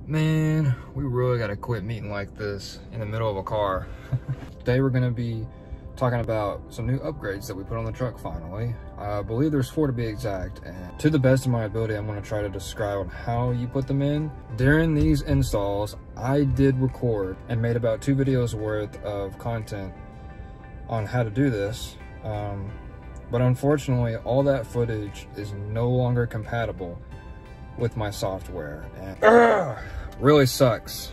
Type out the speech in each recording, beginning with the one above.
Man, we really gotta quit meeting like this in the middle of a car. Today we're gonna be talking about some new upgrades that we put on the truck finally. I believe there's 4 to be exact, and to the best of my ability, I'm gonna try to describe on how you put them in. During these installs, I did record and made about 2 videos worth of content on how to do this. But unfortunately, all that footage is no longer compatible with my software, and really sucks.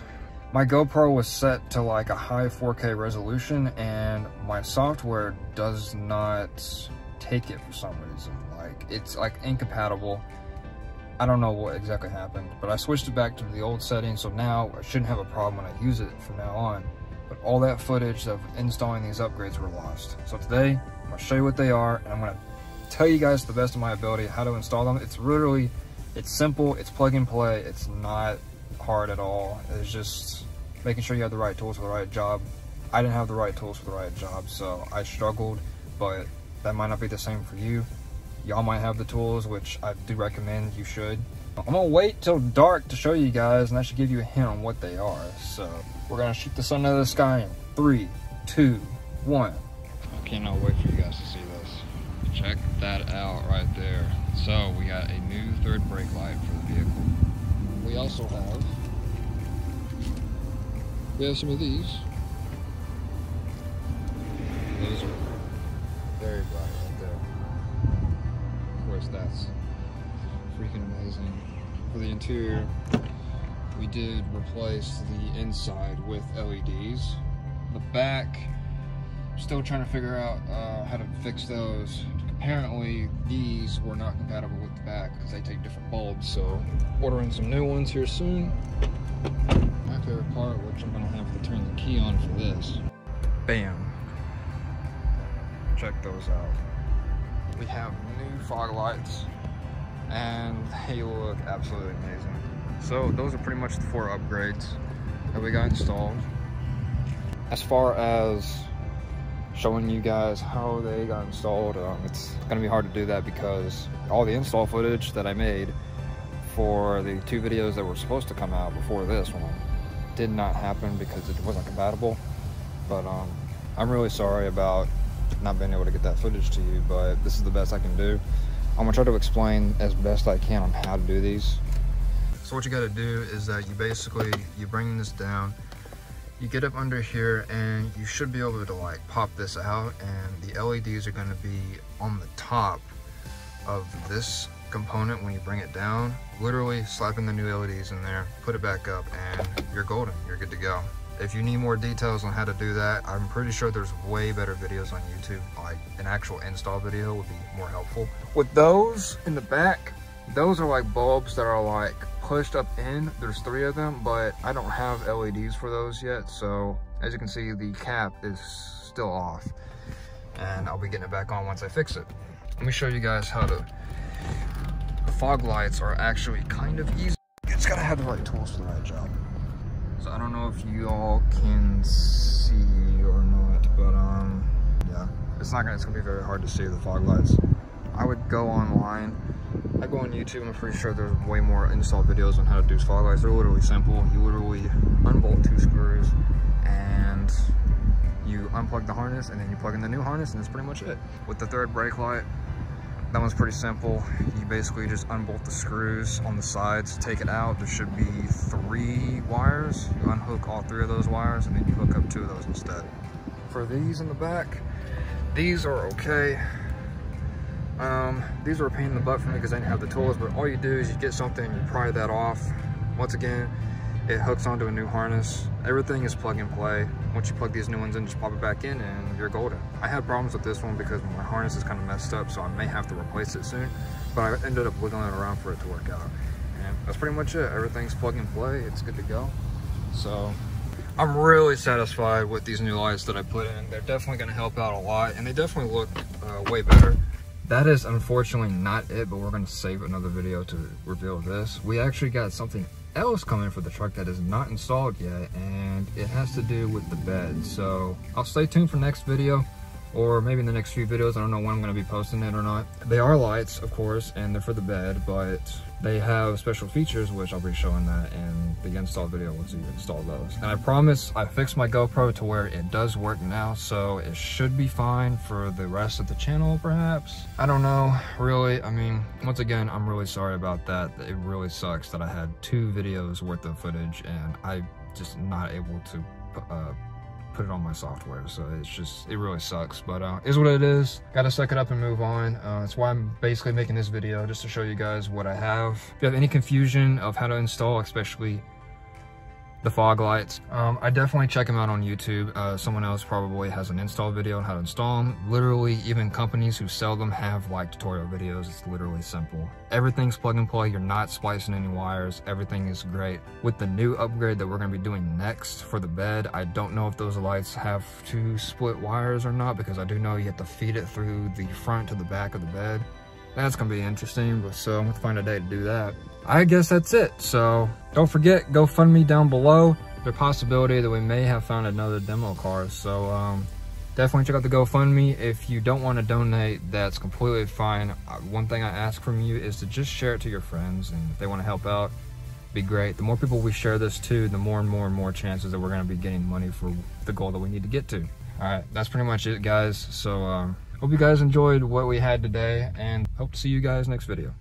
My GoPro was set to like a high 4K resolution, and my software does not take it for some reason. Like, it's like incompatible. I don't know what exactly happened, but I switched it back to the old settings, so now I shouldn't have a problem when I use it from now on. But all that footage of installing these upgrades were lost. So today, I'm gonna show you what they are, and I'm gonna tell you guys to the best of my ability how to install them. It's simple, it's plug and play, it's not hard at all. It's just making sure you have the right tools for the right job. I didn't have the right tools for the right job, so I struggled, but that might not be the same for you. Y'all might have the tools, which I do recommend you should. I'm gonna wait till dark to show you guys, and that should give you a hint on what they are. So we're gonna shoot the sun out of the sky in 3, 2, 1. I cannot wait for you guys to see this. Check that out right there. So we got a new third brake light for the vehicle. We also have some of these. Those are very bright right there. Of course, that's freaking amazing. For the interior, we did replace the inside with LEDs. The back, still trying to figure out how to fix those. Apparently, these were not compatible with the back because they take different bulbs, so ordering some new ones here soon. My favorite part, which I'm gonna have to turn the key on for this. Bam. Check those out. We have new fog lights, and they look absolutely amazing. So those are pretty much the 4 upgrades that we got installed. As far as showing you guys how they got installed, it's gonna be hard to do that because all the install footage that I made for the 2 videos that were supposed to come out before this one did not happen because it wasn't compatible. But I'm really sorry about not being able to get that footage to you, but this is the best I can do. I'm gonna try to explain as best I can on how to do these. So what you gotta do is that you bring this down, you get up under here, and you should be able to like pop this out, and the LEDs are going to be on the top of this component when you bring it down. Literally slapping the new LEDs in there, put it back up, and you're golden. You're good to go. If you need more details on how to do that, I'm pretty sure there's way better videos on YouTube. Like an actual install video would be more helpful. With those in the back, those are like bulbs that are like pushed up in. There's 3 of them, but I don't have LEDs for those yet. So as you can see, the cap is still off, and I'll be getting it back on once I fix it. Let me show you guys how to. The fog lights are actually kind of easy. You just gotta have the right tools for the right job. So I don't know if you all can see or not, but yeah, it's gonna be very hard to see the fog lights. I would go online. I go on YouTube, I'm pretty sure there's way more install videos on how to do fog lights. They're literally simple. You literally unbolt 2 screws and you unplug the harness, and then you plug in the new harness, and that's pretty much it. With the third brake light, that one's pretty simple. You basically just unbolt the screws on the sides, take it out. There should be 3 wires. You unhook all 3 of those wires, and then you hook up 2 of those instead. For these in the back, these are okay. These were a pain in the butt for me because I didn't have the tools, but all you do is you get something, you pry that off. Once again, it hooks onto a new harness. Everything is plug and play. Once you plug these new ones in, just pop it back in and you're golden. I had problems with this one because my harness is kind of messed up, so I may have to replace it soon, but I ended up wiggling it around for it to work out. And that's pretty much it. Everything's plug and play. It's good to go. So I'm really satisfied with these new lights that I put in. They're definitely going to help out a lot, and they definitely look way better. That is unfortunately not it, but we're going to save another video to reveal this. We actually got something else coming for the truck that is not installed yet, and it has to do with the bed. So I'll stay tuned for next video, or maybe in the next few videos. I don't know when I'm going to be posting it or not. They are lights, of course, and they're for the bed, but they have special features, which I'll be showing that in the install video once you install those. And I promise I fixed my GoPro to where it does work now, so it should be fine for the rest of the channel perhaps. I don't know, really. I mean, once again, I'm really sorry about that. It really sucks that I had 2 videos worth of footage and I just not able to put it on my software, so it really sucks, but is what it is. Gotta suck it up and move on. That's why I'm basically making this video, just to show you guys what I have. If you have any confusion of how to install, especially the fog lights, I definitely check them out on YouTube. Someone else probably has an install video on how to install them. Literally, even companies who sell them have like tutorial videos. It's literally simple. Everything's plug and play. You're not splicing any wires. Everything is great. With the new upgrade that we're going to be doing next for the bed, I don't know if those lights have to split wires or not, because I do know you have to feed it through the front to the back of the bed. That's gonna be interesting, but so I'm gonna find a day to do that. I guess that's it. So don't forget, GoFundMe down below. There's a possibility that we may have found another demo car, so definitely check out the GoFundMe. If you don't want to donate, that's completely fine. One thing I ask from you is to just share it to your friends, and if they want to help out, be great. The more people we share this to, the more and more chances that we're going to be getting money for the goal that we need to get to. All right, that's pretty much it, guys. So hope you guys enjoyed what we had today, and hope to see you guys next video.